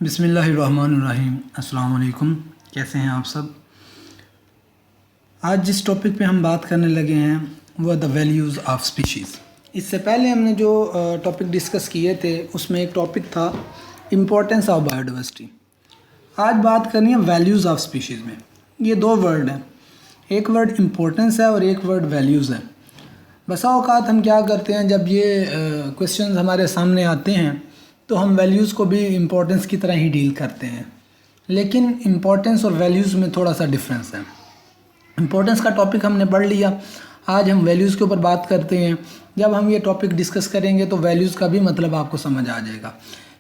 बिस्मिल्लाहिर्रहमानिर्रहीम। अस्सलाम वालेकुम। कैसे हैं आप सब। आज जिस टॉपिक पे हम बात करने लगे हैं वो द वैल्यूज़ ऑफ स्पीशीज़। इससे पहले हमने जो टॉपिक डिस्कस किए थे उसमें एक टॉपिक था इम्पोर्टेंस ऑफ बायोडाइवर्सिटी। आज बात करनी है वैल्यूज़ ऑफ स्पीशीज़ में। ये दो वर्ड हैं, एक वर्ड इम्पोर्टेंस है और एक वर्ड वैल्यूज़ है। बसा औकात हम क्या करते हैं, जब ये क्वेश्चंस हमारे सामने आते हैं तो हम वैल्यूज़ को भी इम्पोर्टेंस की तरह ही डील करते हैं, लेकिन इम्पोर्टेंस और वैल्यूज़ में थोड़ा सा डिफरेंस है। इम्पोर्टेंस का टॉपिक हमने पढ़ लिया, आज हम वैल्यूज़ के ऊपर बात करते हैं। जब हम ये टॉपिक डिस्कस करेंगे तो वैल्यूज़ का भी मतलब आपको समझ आ जाएगा।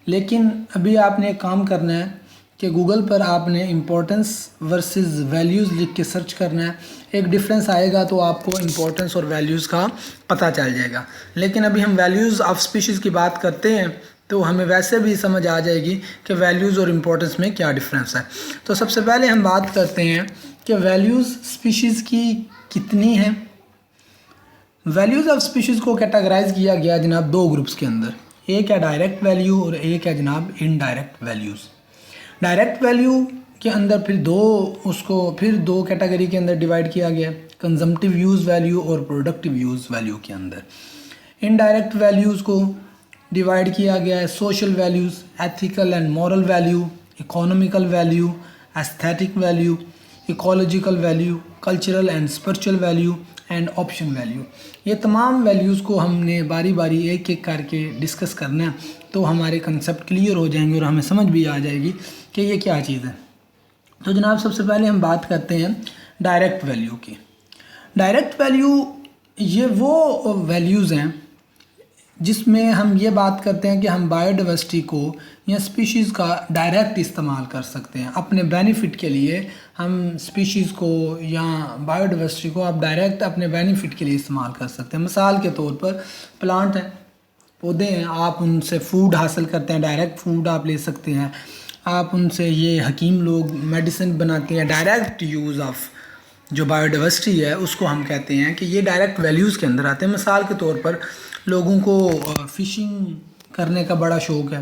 लेकिन अभी आपने एक काम करना है कि गूगल पर आपने इम्पोर्टेंस वर्सेस वैल्यूज़ लिख के सर्च करना है। एक डिफरेंस आएगा तो आपको इम्पोर्टेंस और वैल्यूज़ का पता चल जाएगा। लेकिन अभी हम वैल्यूज़ ऑफ स्पीशीज़ की बात करते हैं तो हमें वैसे भी समझ आ जाएगी कि वैल्यूज़ और इम्पोर्टेंस में क्या डिफरेंस है। तो सबसे पहले हम बात करते हैं कि वैल्यूज़ स्पीशीज़ की कितनी हैं। वैल्यूज़ ऑफ स्पीशीज़ को कैटेगराइज किया गया जनाब दो ग्रुप्स के अंदर, एक है डायरेक्ट वैल्यू और एक है जनाब इनडायरेक्ट वैल्यूज़। डायरेक्ट वैल्यू के अंदर फिर दो कैटेगरी के अंदर डिवाइड किया गया, कंजम्पटिव यूज़ वैल्यू और प्रोडक्टिव यूज़ वैल्यू के अंदर। इनडायरेक्ट वैल्यूज़ को डिवाइड किया गया है social values, ethical and moral value, economical value, aesthetic value, ecological value, cultural and spiritual value and option value. ये तमाम वैल्यूज़ को हमने बारी बारी एक एक करके डिस्कस करना है तो हमारे कंसेप्ट क्लियर हो जाएंगे और हमें समझ भी आ जाएगी कि ये क्या चीज़ है। तो जनाब सबसे पहले हम बात करते हैं डायरेक्ट वैल्यू की। डायरेक्ट वैल्यू ये वो वैल्यूज़ हैं जिसमें हम ये बात करते हैं कि हम बायोडाइवर्सिटी को या स्पीशीज़ का डायरेक्ट इस्तेमाल कर सकते हैं अपने बेनिफिट के लिए। हम स्पीशीज़ को या बायोडाइवर्सिटी को आप डायरेक्ट अपने बेनिफिट के लिए इस्तेमाल कर सकते हैं। मिसाल के तौर पर प्लांट हैं, पौधे हैं, आप उनसे फूड हासिल करते हैं, डायरेक्ट फूड आप ले सकते हैं। आप उनसे ये हकीम लोग मेडिसिन बनाते हैं, डायरेक्ट यूज़ ऑफ जो बायोडाइवर्सिटी है उसको हम कहते हैं कि ये डायरेक्ट वैल्यूज़ के अंदर आते हैं। मिसाल के तौर पर लोगों को फ़िशिंग करने का बड़ा शौक़ है,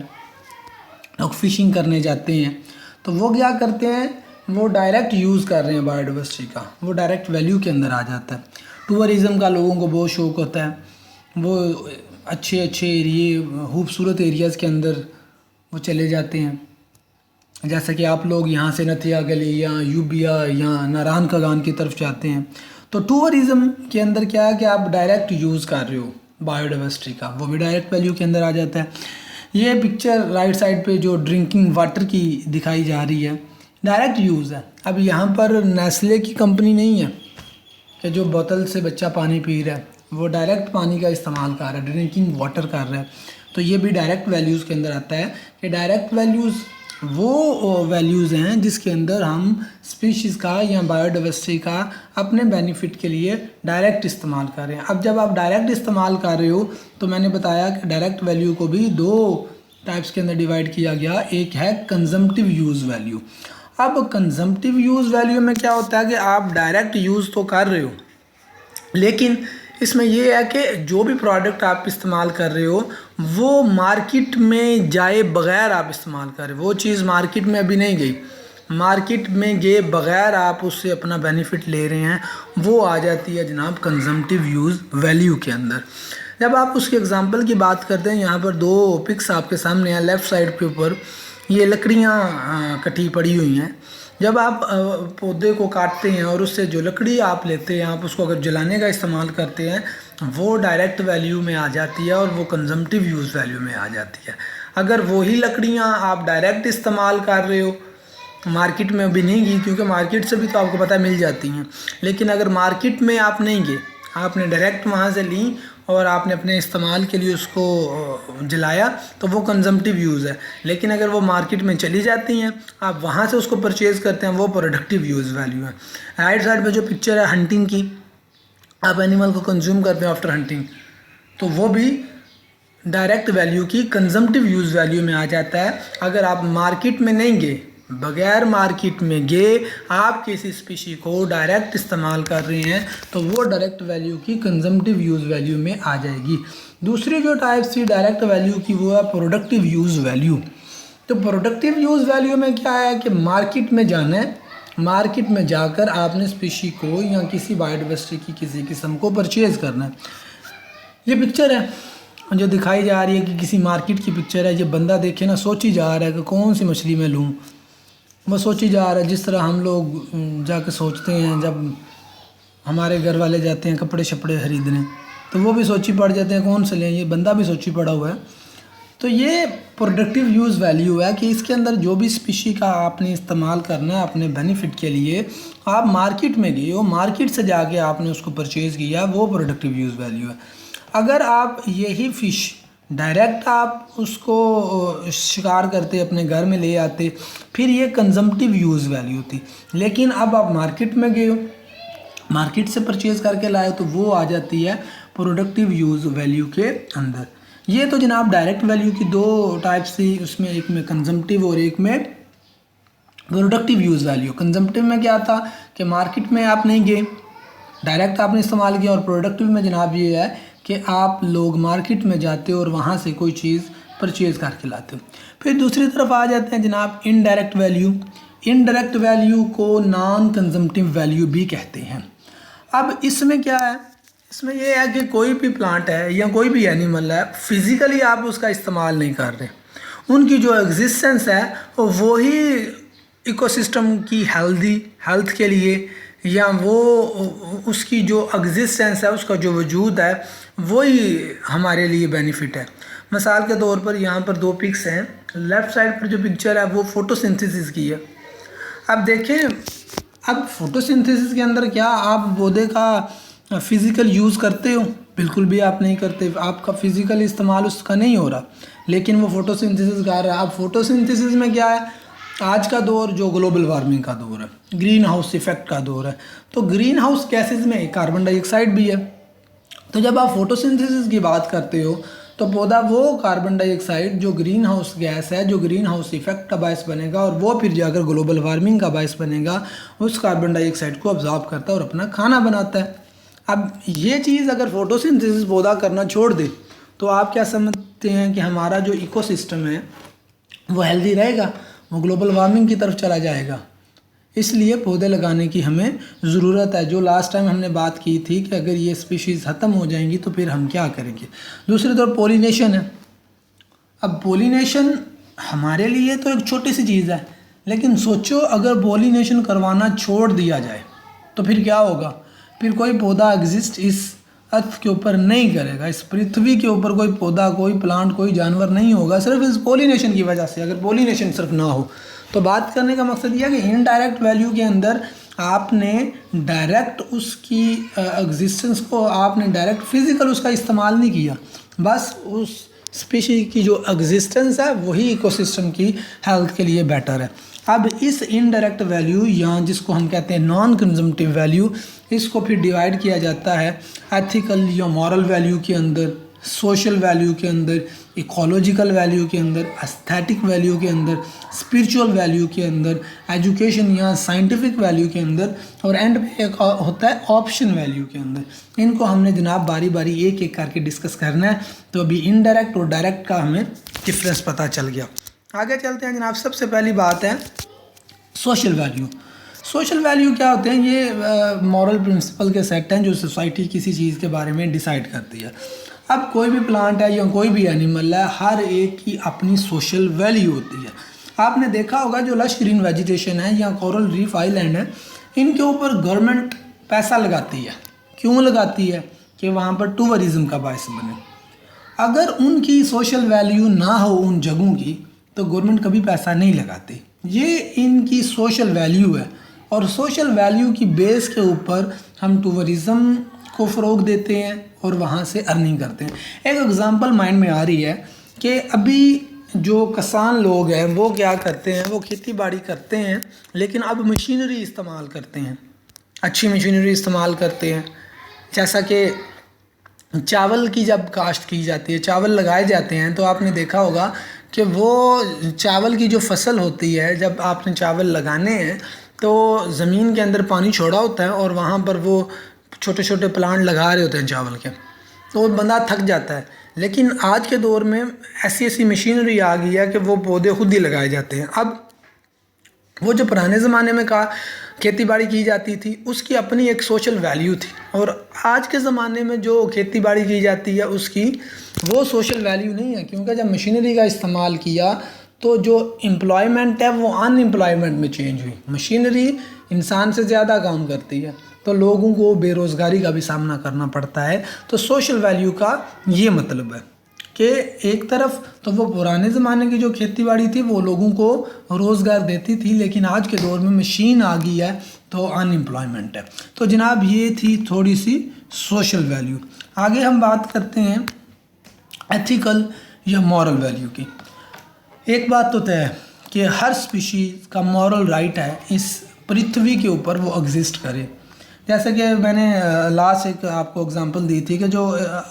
लोग फ़िशिंग करने जाते हैं तो वो क्या करते हैं, वो डायरेक्ट यूज़ कर रहे हैं बायोडाइवर्सिटी का, वो डायरेक्ट वैल्यू के अंदर आ जाता है। टूरिज़म का लोगों को बहुत शौक़ होता है, वो अच्छे अच्छे एरिए, खूबसूरत एरियाज़ के अंदर वो चले जाते हैं। जैसा कि आप लोग यहाँ से नथिया गली या यूबिया या नारायण खगान की तरफ जाते हैं तो टूरिज़म के अंदर क्या है कि आप डायरेक्ट यूज़ कर रहे हो बायोडाइवर्सिटी का, वो भी डायरेक्ट वैल्यू के अंदर आ जाता है। ये पिक्चर राइट साइड पे जो ड्रिंकिंग वाटर की दिखाई जा रही है डायरेक्ट यूज़ है। अब यहाँ पर नेस्ले की कंपनी नहीं है कि जो बोतल से बच्चा पानी पी रहा है, वो डायरेक्ट पानी का इस्तेमाल कर रहा है, ड्रिंकिंग वाटर कर रहा है। तो ये भी डायरेक्ट वैल्यूज़ के अंदर आता है कि डायरेक्ट वैल्यूज़ वो वैल्यूज़ हैं जिसके अंदर हम स्पीशीज़ का या बायोडाइवर्सिटी का अपने बेनिफिट के लिए डायरेक्ट इस्तेमाल कर रहे हैं। अब जब आप डायरेक्ट इस्तेमाल कर रहे हो तो मैंने बताया कि डायरेक्ट वैल्यू को भी दो टाइप्स के अंदर डिवाइड किया गया, एक है कंजम्पटिव यूज़ वैल्यू। अब कंजम्पटिव यूज़ वैल्यू में क्या होता है कि आप डायरेक्ट यूज़ तो कर रहे हो, लेकिन इसमें यह है कि जो भी प्रोडक्ट आप इस्तेमाल कर रहे हो वो मार्केट में जाए बग़ैर आप इस्तेमाल कर रहे हो। वो चीज़ मार्केट में अभी नहीं गई, मार्केट में गए बग़ैर आप उससे अपना बेनिफिट ले रहे हैं, वो आ जाती है जनाब कंजम्पटिव यूज़ वैल्यू के अंदर। जब आप उसके एग्जांपल की बात करते हैं, यहाँ पर दो पिक्स आपके सामने हैं। लेफ़्ट साइड के ऊपर ये लकड़ियाँ कटी पड़ी हुई हैं। जब आप पौधे को काटते हैं और उससे जो लकड़ी आप लेते हैं, आप उसको अगर जलाने का इस्तेमाल करते हैं वो डायरेक्ट वैल्यू में आ जाती है और वो कंजम्पटिव यूज़ वैल्यू में आ जाती है। अगर वही लकड़ियाँ आप डायरेक्ट इस्तेमाल कर रहे हो, मार्केट में अभी नहीं गई क्योंकि मार्केट से भी तो आपको पता मिल जाती हैं, लेकिन अगर मार्केट में आप नहीं गए, आपने डायरेक्ट वहाँ से ली और आपने अपने इस्तेमाल के लिए उसको जलाया तो वो कंजम्पटिव यूज़ है। लेकिन अगर वो मार्केट में चली जाती हैं, आप वहाँ से उसको परचेज़ करते हैं, वो प्रोडक्टिव यूज़ वैल्यू है। राइट साइड पे जो पिक्चर है हंटिंग की, आप एनिमल को कंज्यूम करते हैं आफ्टर हंटिंग, तो वो भी डायरेक्ट वैल्यू की कंजम्पटिव यूज़ वैल्यू में आ जाता है। अगर आप मार्केट में नहीं गए, बगैर मार्केट में गए आप किसी स्पीशी को डायरेक्ट इस्तेमाल कर रहे हैं तो वो डायरेक्ट वैल्यू की कंजम्पटिव यूज़ वैल्यू में आ जाएगी। दूसरी जो टाइप थी डायरेक्ट वैल्यू की वो है प्रोडक्टिव यूज़ वैल्यू। तो प्रोडक्टिव यूज़ वैल्यू में क्या है कि मार्केट में जाना है, मार्केट में जाकर आपने स्पीशी को या किसी बायोडाइवर्सिटी की किसी किस्म को परचेज़ करना है। ये पिक्चर है जो दिखाई जा रही है कि किसी मार्केट की पिक्चर है। ये बंदा देखे ना सोची जा रहा है कि कौन सी मछली मैं लूँ, वो सोची जा रहा है। जिस तरह हम लोग जाकर सोचते हैं जब हमारे घर वाले जाते हैं कपड़े शपड़े खरीदने, तो वो भी सोची पड़ जाते हैं कौन से लें, ये बंदा भी सोची पड़ा हुआ है। तो ये प्रोडक्टिव यूज़ वैल्यू है कि इसके अंदर जो भी स्पीशी का आपने इस्तेमाल करना है अपने बेनिफिट के लिए, आप मार्केट में गए हो, मार्केट से जाके आपने उसको परचेज़ किया, वो प्रोडक्टिव यूज़ वैल्यू है। अगर आप यही फ़िश डायरेक्ट आप उसको शिकार करते अपने घर में ले आते, फिर ये कंजम्पटिव यूज़ वैल्यू थी। लेकिन अब आप मार्केट में गए हो, मार्केट से परचेज़ करके लाए, तो वो आ जाती है प्रोडक्टिव यूज़ वैल्यू के अंदर। ये तो जनाब डायरेक्ट वैल्यू की दो टाइप्स थी, उसमें एक में कंजम्पटिव और एक में प्रोडक्टिव यूज़ वैल्यू। कंजम्पटिव में क्या था कि मार्केट में आप नहीं गए, डायरेक्ट आपने इस्तेमाल किया, और प्रोडक्टिव में जनाब ये है कि आप लोग मार्केट में जाते हो और वहाँ से कोई चीज़ परचेज़ करके लाते हो। फिर दूसरी तरफ आ जाते हैं जनाब इनडायरेक्ट वैल्यू। इनडायरेक्ट वैल्यू को नॉन कंजम्पटिव वैल्यू भी कहते हैं। अब इसमें क्या है, इसमें यह है कि कोई भी प्लांट है या कोई भी एनिमल है, फिज़िकली आप उसका इस्तेमाल नहीं कर रहे, उनकी जो एग्जिस्टेंस है वो ही इकोसिस्टम की हेल्थ के लिए, या वो उसकी जो एग्जिस्टेंस है, उसका जो वजूद है, वही हमारे लिए बेनिफिट है। मिसाल के तौर पर यहाँ पर दो पिक्स हैं, लेफ़्ट साइड पर जो पिक्चर है वो फोटोसिंथेसिस की है। अब देखें, अब फोटोसिंथेसिस के अंदर क्या आप पौधे का फ़िज़िकल यूज़ करते हो? बिल्कुल भी आप नहीं करते, आपका फ़िज़िकल इस्तेमाल उसका नहीं हो रहा, लेकिन वो फोटोसिंथेसिस कर रहा है। अब फोटोसिंथेसिस में क्या है, आज का दौर जो ग्लोबल वार्मिंग का दौर है, ग्रीन हाउस इफ़ेक्ट का दौर है, तो ग्रीन हाउस गैसेस में कार्बन डाइऑक्साइड भी है। तो जब आप फोटोसिंथेसिस की बात करते हो तो पौधा वो कार्बन डाइऑक्साइड जो ग्रीन हाउस गैस है, जो ग्रीन हाउस इफ़ेक्ट का बायस बनेगा, और वो फिर जाकर ग्लोबल वार्मिंग का बायस बनेगा, उस कार्बन डाइऑक्साइड को ऑब्जॉर्ब करता है और अपना खाना बनाता है। अब ये चीज़ अगर फोटोसिंथेसिस पौधा करना छोड़ दे, तो आप क्या समझते हैं कि हमारा जो इकोसिस्टम है वो हेल्दी रहेगा? वो ग्लोबल वार्मिंग की तरफ चला जाएगा। इसलिए पौधे लगाने की हमें ज़रूरत है। जो लास्ट टाइम हमने बात की थी कि अगर ये स्पीशीज़ ख़त्म हो जाएंगी तो फिर हम क्या करेंगे। दूसरी तरफ पोलिनेशन है। अब पोलिनेशन हमारे लिए तो एक छोटी सी चीज़ है, लेकिन सोचो अगर पोलिनेशन करवाना छोड़ दिया जाए तो फिर क्या होगा। फिर कोई पौधा एग्जिस्ट इस अर्थ के ऊपर नहीं करेगा, इस पृथ्वी के ऊपर कोई पौधा, कोई प्लांट, कोई जानवर नहीं होगा, सिर्फ इस पोलिनेशन की वजह से। अगर पोलिनेशन सिर्फ ना हो तो बात करने का मकसद यह है कि इनडायरेक्ट वैल्यू के अंदर आपने डायरेक्ट उसकी एग्जिस्टेंस को, आपने डायरेक्ट फिजिकल उसका इस्तेमाल नहीं किया, बस उस स्पीशी की जो एग्जिस्टेंस है वही इकोसिस्टम की हेल्थ के लिए बेटर है। अब इस इनडायरेक्ट वैल्यू या जिसको हम कहते हैं नॉन कंजम्पटिव वैल्यू, इसको फिर डिवाइड किया जाता है एथिकल या मॉरल वैल्यू के अंदर, सोशल वैल्यू के अंदर, इकोलॉजिकल वैल्यू के अंदर, एस्थेटिक वैल्यू के अंदर, स्पिरिचुअल वैल्यू के अंदर, एजुकेशन या साइंटिफिक वैल्यू के अंदर, और एंड पे एक होता है ऑप्शन वैल्यू के अंदर। इनको हमने जनाब बारी बारी एक एक करके डिस्कस करना है। तो अभी इनडायरेक्ट और डायरेक्ट का हमें डिफरेंस पता चल गया। आगे चलते हैं जनाब। सबसे पहली बात है सोशल वैल्यू। सोशल वैल्यू क्या होते हैं? ये मॉरल प्रिंसिपल के सेट हैं जो सोसाइटी किसी चीज़ के बारे में डिसाइड करती है। अब कोई भी प्लांट है या कोई भी एनिमल है, हर एक की अपनी सोशल वैल्यू होती है। आपने देखा होगा जो लश ग्रीन वेजिटेशन है या कोरल रीफ आइलैंड है, इनके ऊपर गवर्नमेंट पैसा लगाती है। क्यों लगाती है? कि वहाँ पर टूरिज़्म का बायस बने। अगर उनकी सोशल वैल्यू ना हो उन जगहों की, तो गवर्नमेंट कभी पैसा नहीं लगाती। ये इनकी सोशल वैल्यू है, और सोशल वैल्यू की बेस के ऊपर हम टूरिज़्म को फ़रोग देते हैं और वहाँ से अर्निंग करते हैं। एक एग्ज़ाम्पल माइंड में आ रही है कि अभी जो किसान लोग हैं वो क्या करते हैं, वो खेती बाड़ी करते हैं, लेकिन अब मशीनरी इस्तेमाल करते हैं, अच्छी मशीनरी इस्तेमाल करते हैं। जैसा कि चावल की जब काश्त की जाती है, चावल लगाए जाते हैं, तो आपने देखा होगा कि वो चावल की जो फसल होती है, जब आपने चावल लगाने हैं तो ज़मीन के अंदर पानी छोड़ा होता है और वहाँ पर वो छोटे छोटे प्लांट लगा रहे होते हैं चावल के, तो वो बंदा थक जाता है। लेकिन आज के दौर में ऐसी ऐसी मशीनरी आ गई है कि वो पौधे खुद ही लगाए जाते हैं। अब वो जो पुराने ज़माने में खेती बाड़ी की जाती थी उसकी अपनी एक सोशल वैल्यू थी, और आज के ज़माने में जो खेती बाड़ी की जाती है उसकी वो सोशल वैल्यू नहीं है, क्योंकि जब मशीनरी का इस्तेमाल किया तो जो एम्प्लॉयमेंट है वो अनएम्प्लॉयमेंट में चेंज हुई। मशीनरी इंसान से ज़्यादा काम करती है तो लोगों को बेरोज़गारी का भी सामना करना पड़ता है। तो सोशल वैल्यू का ये मतलब है कि एक तरफ तो वो पुराने ज़माने की जो खेती बाड़ी थी वो लोगों को रोज़गार देती थी, लेकिन आज के दौर में मशीन आ गई है तो अनएम्प्लॉयमेंट है। तो जनाब ये थी थोड़ी सी सोशल वैल्यू। आगे हम बात करते हैं एथिकल या मॉरल वैल्यू की। एक बात तो तय है कि हर स्पीशीज़ का मॉरल राइट है इस पृथ्वी के ऊपर वो एग्जिस्ट करे। जैसे कि मैंने लास्ट एक आपको एग्जांपल दी थी कि जो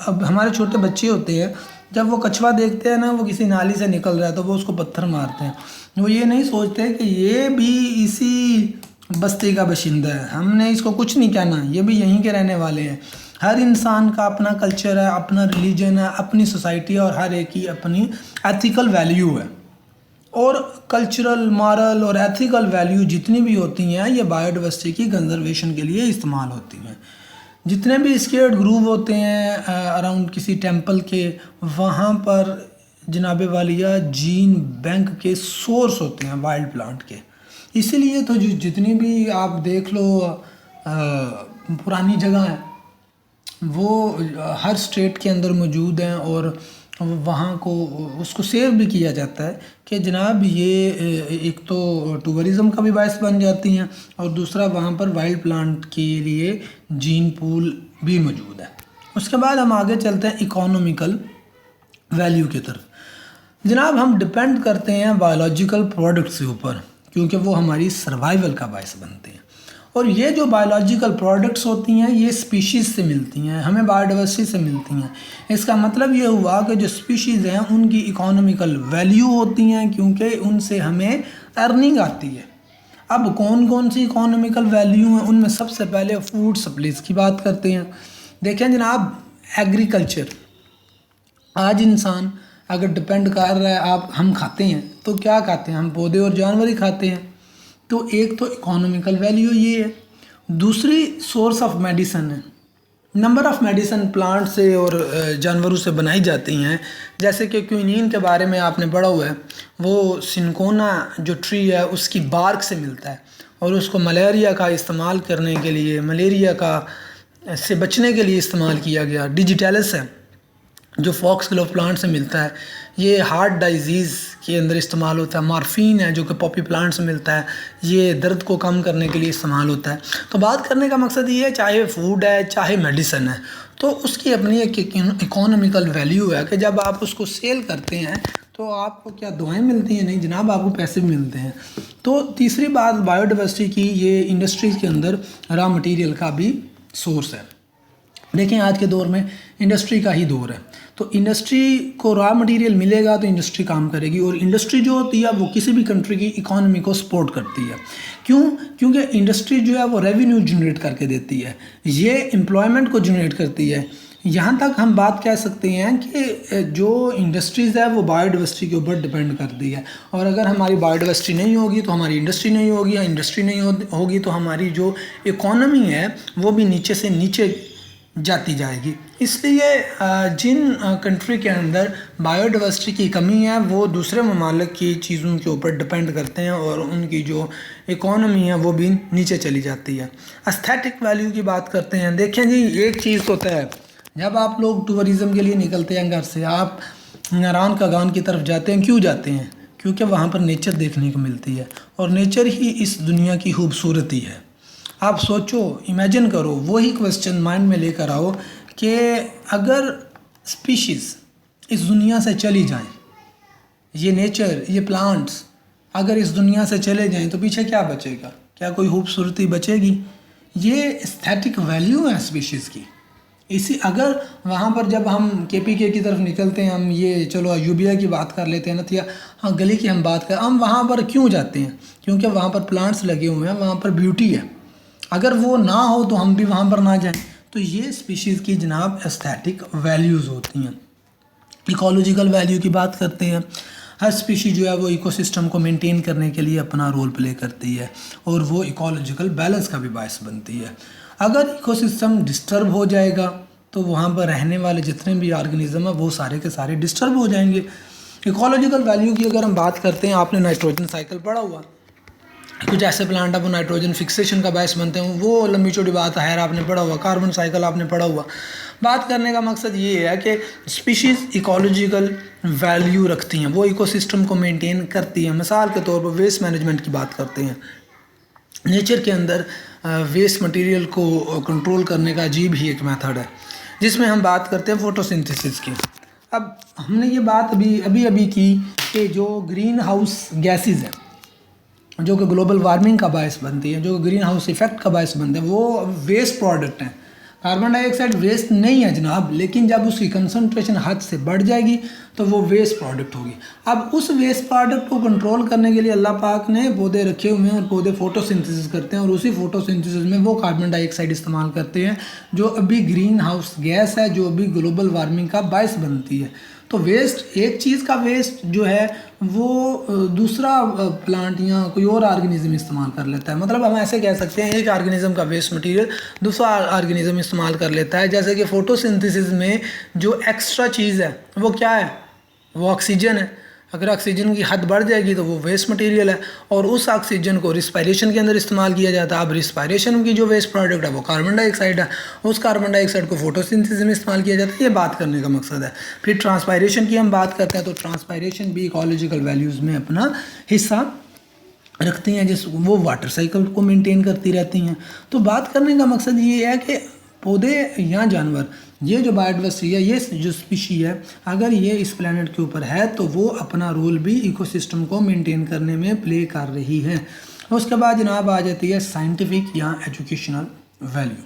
अब हमारे छोटे बच्चे होते हैं, जब वो कछुआ देखते हैं ना, वो किसी नाली से निकल रहा है तो वो उसको पत्थर मारते हैं। वो ये नहीं सोचते कि ये भी इसी बस्ती का बाशिंदा है, हमने इसको कुछ नहीं कहना, ये भी यहीं के रहने वाले हैं। हर इंसान का अपना कल्चर है, अपना रिलीजन है, अपनी सोसाइटी है, और हर एक की अपनी एथिकल वैल्यू है। और कल्चरल, मॉरल और एथिकल वैल्यू जितनी भी होती हैं ये बायोडाइवर्सिटी की कंजर्वेशन के लिए इस्तेमाल होती हैं। जितने भी स्केर्ड ग्रूव होते हैं अराउंड किसी टेंपल के, वहाँ पर जनाब वालिया जीन बैंक के सोर्स होते हैं वाइल्ड प्लांट के। इसीलिए तो जितनी भी आप देख लो पुरानी जगह हैं वो हर स्टेट के अंदर मौजूद हैं, और वहाँ को उसको सेव भी किया जाता है कि जनाब ये एक तो टूरिज़म का भी बायस बन जाती हैं, और दूसरा वहाँ पर वाइल्ड प्लांट के लिए जीन पूल भी मौजूद है। उसके बाद हम आगे चलते हैं इकोनॉमिकल वैल्यू की तरफ। जनाब हम डिपेंड करते हैं बायोलॉजिकल प्रोडक्ट्स के ऊपर, क्योंकि वो हमारी सर्वाइवल का बायस बनते हैं। और ये जो बायोलॉजिकल प्रोडक्ट्स होती हैं ये स्पीशीज़ से मिलती हैं, हमें बायोडाइवर्सिटी से मिलती हैं। इसका मतलब ये हुआ कि जो स्पीशीज़ हैं उनकी इकोनॉमिकल वैल्यू होती हैं, क्योंकि उनसे हमें अर्निंग आती है। अब कौन कौन सी इकोनॉमिकल वैल्यू हैं, उनमें सबसे पहले फूड सप्लाईज की बात करते हैं। देखें जनाब, एग्रीकल्चर, आज इंसान अगर डिपेंड कर रहा है, आप हम खाते हैं तो क्या खाते हैं, हम पौधे और जानवर ही खाते हैं। तो एक तो इकोनॉमिकल वैल्यू ये है। दूसरी सोर्स ऑफ मेडिसिन है। नंबर ऑफ़ मेडिसिन प्लांट से और जानवरों से बनाई जाती हैं। जैसे कि क्विनीन के बारे में आपने पढ़ा हुआ है, वो सिनकोना जो ट्री है उसकी बार्क से मिलता है, और उसको मलेरिया का इस्तेमाल करने के लिए, मलेरिया का से बचने के लिए इस्तेमाल किया गया। डिजिटैलिस है जो फॉक्सग्लोव प्लांट से मिलता है, ये हार्ट डिजीज़ के अंदर इस्तेमाल होता है। मॉर्फिन है जो कि पॉपी प्लांट से मिलता है, ये दर्द को कम करने के लिए इस्तेमाल होता है। तो बात करने का मकसद ये है, चाहे फूड है चाहे मेडिसिन है, तो उसकी अपनी एक इकोनॉमिकल वैल्यू है कि जब आप उसको सेल करते हैं तो आपको क्या दुआएं मिलती हैं? नहीं जनाब, आपको पैसे मिलते हैं। तो तीसरी बात बायोडाइवर्सिटी की, ये इंडस्ट्रीज़ के अंदर रॉ मटेरियल का भी सोर्स है। देखें आज के दौर में इंडस्ट्री का ही दौर है, तो इंडस्ट्री को रॉ मटेरियल मिलेगा तो इंडस्ट्री काम करेगी, और इंडस्ट्री जो होती है वो किसी भी कंट्री की इकोनॉमी को सपोर्ट करती है। क्यों? क्योंकि इंडस्ट्री जो है वो रेवेन्यू जनरेट करके देती है, ये एम्प्लॉयमेंट को जनरेट करती है। यहाँ तक हम बात कह सकते हैं कि जो इंडस्ट्रीज़ है वो बायोडाइवर्सिटी के ऊपर डिपेंड करती है, और अगर हमारी बायोडाइवर्सिटी नहीं होगी तो हमारी इंडस्ट्री नहीं होगी, या इंडस्ट्री नहीं होगी तो हमारी जो इकोनॉमी है वो भी नीचे से नीचे जाती जाएगी। इसलिए जिन कंट्री के अंदर बायोडाइवर्सिटी की कमी है वो दूसरे ममालिक की चीज़ों के ऊपर डिपेंड करते हैं, और उनकी जो इकोनॉमी है वो भी नीचे चली जाती है। एस्थेटिक वैल्यू की बात करते हैं। देखें जी, एक चीज़ होता है, जब आप लोग टूरिज़म के लिए निकलते हैं घर से, आप नारायण का गान की तरफ जाते हैं, क्यों जाते हैं? क्योंकि वहाँ पर नेचर देखने को मिलती है, और नेचर ही इस दुनिया की खूबसूरती है। आप सोचो, इमेजिन करो, वही क्वेश्चन माइंड में लेकर आओ कि अगर स्पीशीज़ इस दुनिया से चली जाएं, ये नेचर, ये प्लांट्स अगर इस दुनिया से चले जाएं तो पीछे क्या बचेगा? क्या कोई खूबसूरती बचेगी? ये एस्थेटिक वैल्यू है स्पीशीज़ की। इसी अगर वहाँ पर जब हम KPK की तरफ निकलते हैं, हम ये चलो अयूबिया की बात कर लेते हैं ना, या हाँ गली की हम बात करें, हम वहाँ पर क्यों जाते हैं? क्योंकि वहाँ पर प्लांट्स लगे हुए हैं, वहाँ पर ब्यूटी है। अगर वो ना हो तो हम भी वहाँ पर ना जाएं। तो ये स्पीशीज़ की जनाब एस्थेटिक वैल्यूज़ होती हैं। इकोलॉजिकल वैल्यू की बात करते हैं। हर स्पीशी जो है वो इकोसिस्टम को मेंटेन करने के लिए अपना रोल प्ले करती है और वो इकोलॉजिकल बैलेंस का भी बायस बनती है। अगर इकोसिस्टम डिस्टर्ब हो जाएगा तो वहाँ पर रहने वाले जितने भी ऑर्गेनिज्म हैं वो सारे के सारे डिस्टर्ब हो जाएंगे। इकोलॉजिकल वैल्यू की अगर हम बात करते हैं, आपने नाइट्रोजन साइकिल पढ़ा हुआ, कुछ ऐसे प्लांट है वो नाइट्रोजन फिक्सेशन का बायस बनते हैं, वो लंबी चौड़ी बात है, आपने पढ़ा हुआ। कार्बन साइकिल आपने पढ़ा हुआ। बात करने का मकसद ये है कि स्पीशीज़ इकोलॉजिकल वैल्यू रखती हैं, वो इकोसिस्टम को मेंटेन करती हैं। मिसाल के तौर पर वेस्ट मैनेजमेंट की बात करते हैं। नेचर के अंदर वेस्ट मटेरियल को कंट्रोल करने का अजीब ही एक मेथड है, जिसमें हम बात करते हैं फोटोसिंथेसिस की। अब हमने ये बात अभी की कि जो ग्रीन हाउस गैसेज हैं जो कि ग्लोबल वार्मिंग का बायस बनती है, जो ग्रीन हाउस इफेक्ट का बायस बनते हैं, वो वेस्ट प्रोडक्ट हैं। कार्बन डाइऑक्साइड वेस्ट नहीं है जनाब, लेकिन जब उसकी कंसंट्रेशन हद से बढ़ जाएगी तो वो वेस्ट प्रोडक्ट होगी। अब उस वेस्ट प्रोडक्ट को कंट्रोल करने के लिए अल्लाह पाक ने पौधे रखे हुए हैं और पौधे फोटोसिंथेसिस करते हैं और उसी फोटोसिंथेसिस में वो कार्बन डाइऑक्साइड इस्तेमाल करते हैं जो अभी ग्रीन हाउस गैस है, जो अभी ग्लोबल वार्मिंग का बायस बनती है। तो वेस्ट, एक चीज़ का वेस्ट जो है वो दूसरा प्लांट या कोई और ऑर्गेनिज्म इस्तेमाल कर लेता है। मतलब हम ऐसे कह सकते हैं एक ऑर्गेनिज्म का वेस्ट मटेरियल दूसरा ऑर्गेनिज्म इस्तेमाल कर लेता है। जैसे कि फोटोसिंथेसिस में जो एक्स्ट्रा चीज़ है वो क्या है, वो ऑक्सीजन है। अगर ऑक्सीजन की हद बढ़ जाएगी तो वो वेस्ट मटेरियल है और उस ऑक्सीजन को रिस्पायरेशन के अंदर इस्तेमाल किया जाता है। अब रिस्पायरेशन की जो वेस्ट प्रोडक्ट है वो कार्बन डाइऑक्साइड है, उस कार्बन डाइऑक्साइड को फोटोसिंथेसिस में इस्तेमाल किया जाता है। ये बात करने का मकसद है। फिर ट्रांसपायरेशन की हम बात करते हैं तो ट्रांसपायरेशन भी इकोलॉजिकल वैल्यूज़ में अपना हिस्सा रखती हैं, जिस वो वाटर साइकिल को मेंटेन करती रहती हैं। तो बात करने का मकसद ये है कि पौधे या जानवर, ये जो बायोडाइवर्सिटी है, ये जो स्पीशी है, अगर ये इस प्लेनेट के ऊपर है तो वो अपना रोल भी इकोसिस्टम को मेंटेन करने में प्ले कर रही है। उसके बाद जनाब आ जाती है साइंटिफिक या एजुकेशनल वैल्यू।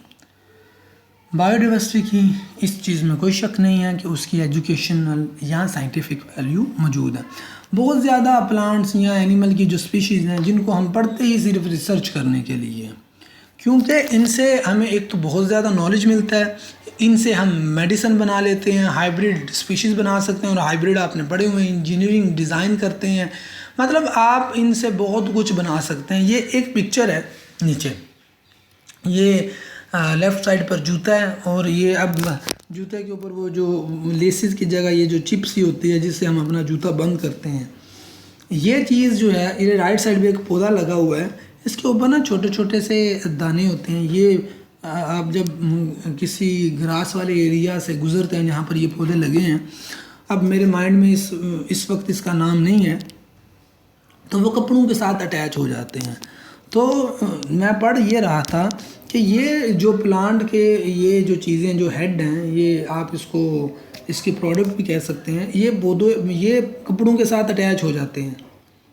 बायोडाइवर्सिटी की इस चीज़ में कोई शक नहीं है कि उसकी एजुकेशनल या साइंटिफिक वैल्यू मौजूद है। बहुत ज़्यादा प्लांट्स या एनिमल की जो स्पीशीज़ हैं जिनको हम पढ़ते ही सिर्फ रिसर्च करने के लिए, क्योंकि इनसे हमें एक तो बहुत ज़्यादा नॉलेज मिलता है, इनसे हम मेडिसिन बना लेते हैं, हाइब्रिड स्पीशीज़ बना सकते हैं। और हाइब्रिड आपने पढ़े हुए हैं, इंजीनियरिंग डिज़ाइन करते हैं, मतलब आप इनसे बहुत कुछ बना सकते हैं। ये एक पिक्चर है नीचे, ये लेफ़्ट साइड पर जूता है और ये अब जूते के ऊपर वो जो लेसिस की जगह ये जो चिप सी होती है जिससे हम अपना जूता बंद करते हैं, ये चीज़ जो है, ये राइट साइड में एक पौधा लगा हुआ है, इसके ऊपर ना छोटे छोटे से दाने होते हैं। ये आप जब किसी ग्रास वाले एरिया से गुज़रते हैं जहाँ पर ये पौधे लगे हैं, अब मेरे माइंड में इस वक्त इसका नाम नहीं है, तो वो कपड़ों के साथ अटैच हो जाते हैं। तो मैं पढ़ ये रहा था कि ये जो प्लांट के ये जो चीज़ें जो हेड हैं, ये आप इसकी प्रोडक्ट भी कह सकते हैं, ये कपड़ों के साथ अटैच हो जाते हैं,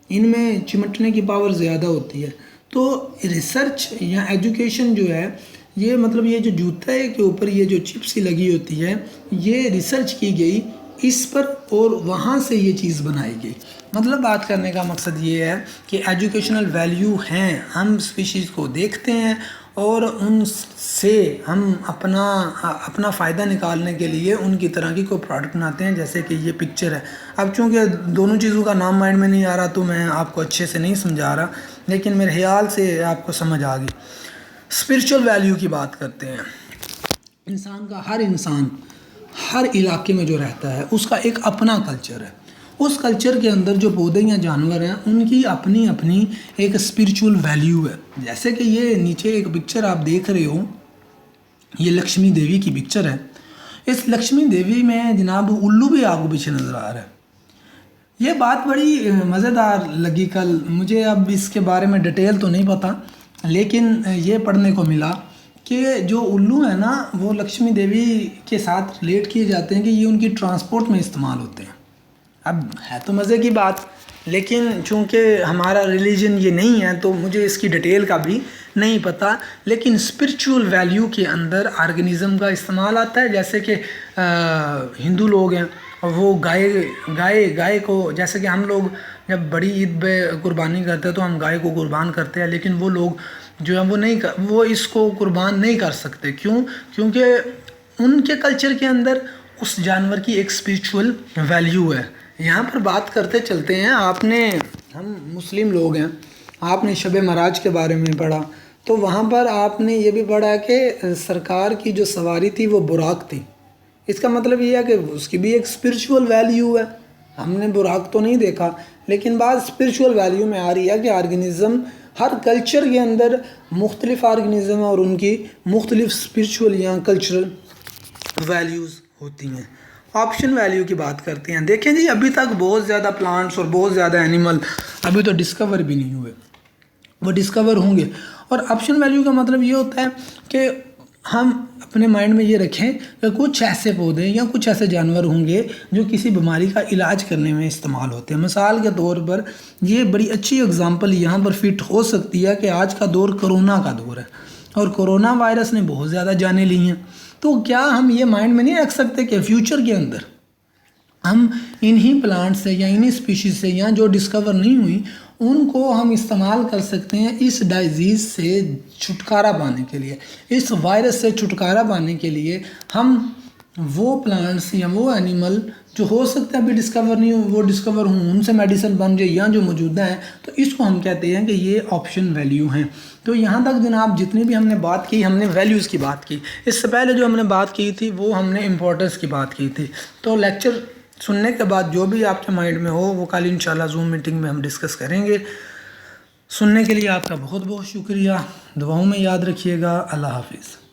इनमें चिमटने की पावर ज़्यादा होती है। तो रिसर्च या एजुकेशन जो है, ये मतलब ये जो जूते के ऊपर ये जो चिप सी लगी होती है, ये रिसर्च की गई इस पर और वहाँ से ये चीज़ बनाई गई। मतलब बात करने का मकसद ये है कि एजुकेशनल वैल्यू हैं, हम स्पीशीज़ को देखते हैं और उनसे हम अपना फ़ायदा निकालने के लिए उनकी तरह की कोई प्रोडक्ट बनाते हैं। जैसे कि ये पिक्चर है, अब चूँकि दोनों चीज़ों का नाम माइंड में नहीं आ रहा तो मैं आपको अच्छे से नहीं समझा रहा, लेकिन मेरे ख्याल से आपको समझ आ गई। स्पिरिचुअल वैल्यू की बात करते हैं। हर इंसान हर इलाके में जो रहता है उसका एक अपना कल्चर है। उस कल्चर के अंदर जो पौधे या जानवर हैं उनकी अपनी अपनी एक स्पिरिचुअल वैल्यू है। जैसे कि ये नीचे एक पिक्चर आप देख रहे हो, ये लक्ष्मी देवी की पिक्चर है। इस लक्ष्मी देवी में जनाब उल्लू भी आपको पीछे नज़र आ रहा है। ये बात बड़ी मज़ेदार लगी कल मुझे, अब इसके बारे में डिटेल तो नहीं पता, लेकिन ये पढ़ने को मिला कि जो उल्लू है ना वो लक्ष्मी देवी के साथ रिलेट किए जाते हैं कि ये उनकी ट्रांसपोर्ट में इस्तेमाल होते हैं। अब है तो मज़े की बात, लेकिन चूँकि हमारा रिलीजन ये नहीं है तो मुझे इसकी डिटेल का भी नहीं पता। लेकिन स्पिरिचुअल वैल्यू के अंदर ऑर्गेनिज़म का इस्तेमाल आता है। जैसे कि हिंदू लोग हैं वो गाय को, जैसे कि हम लोग जब बड़ी ईद पे कुर्बानी करते हैं तो हम गाय को कुर्बान करते हैं, लेकिन वो लोग जो है वो इसको कुर्बान नहीं कर सकते। क्यों? क्योंकि उनके कल्चर के अंदर उस जानवर की एक स्पिरिचुअल वैल्यू है। यहाँ पर बात करते चलते हैं, हम मुस्लिम लोग हैं, आपने शब मराज के बारे में पढ़ा, तो वहाँ पर आपने ये भी पढ़ा कि सरकार की जो सवारी थी वो बुराक थी। इसका मतलब ये है कि उसकी भी एक स्पिरिचुअल वैल्यू है। हमने बुराक तो नहीं देखा, लेकिन बात स्पिरिचुअल वैल्यू में आ रही है कि ऑर्गेनिज़म, हर कल्चर के अंदर मुख्तलिफ ऑर्गेनिज़म और उनकी मुख्तलिफ स्पिरिचुअल या कल्चरल वैल्यूज़ होती हैं। ऑप्शन वैल्यू की बात करते हैं। देखें जी, अभी तक बहुत ज़्यादा प्लांट्स और बहुत ज़्यादा एनिमल अभी तो डिस्कवर भी नहीं हुए, वो डिस्कवर होंगे। और ऑप्शन वैल्यू का मतलब ये होता है कि हम अपने माइंड में ये रखें कि कुछ ऐसे पौधे या कुछ ऐसे जानवर होंगे जो किसी बीमारी का इलाज करने में इस्तेमाल होते हैं। मिसाल के तौर पर ये बड़ी अच्छी एग्जांपल यहाँ पर फिट हो सकती है कि आज का दौर कोरोना का दौर है और कोरोना वायरस ने बहुत ज़्यादा जानें ली हैं। तो क्या हम ये माइंड में नहीं रख सकते कि फ्यूचर के अंदर हम इन्हीं प्लांट से या इन्हीं स्पीशीज़ से या जो डिस्कवर नहीं हुई उनको हम इस्तेमाल कर सकते हैं इस डिजीज़ से छुटकारा पाने के लिए, इस वायरस से छुटकारा पाने के लिए। हम वो प्लांट्स या वो एनिमल जो हो सकता है अभी डिस्कवर नहीं हो, वो डिस्कवर हों, उनसे मेडिसिन बन जाए या जो मौजूदा हैं, तो इसको हम कहते हैं कि ये ऑप्शन वैल्यू हैं। तो यहाँ तक जनाब जितनी भी हमने बात की, हमने वैल्यूज़ की बात की। इससे पहले जो हमने बात की थी वो हमने इम्पोर्टेंस की बात की थी। तो लेक्चर सुनने के बाद जो भी आपके माइंड में हो वो कल इंशाल्लाह जूम मीटिंग में हम डिस्कस करेंगे। सुनने के लिए आपका बहुत बहुत शुक्रिया। दुआओं में याद रखिएगा। अल्लाह हाफिज़।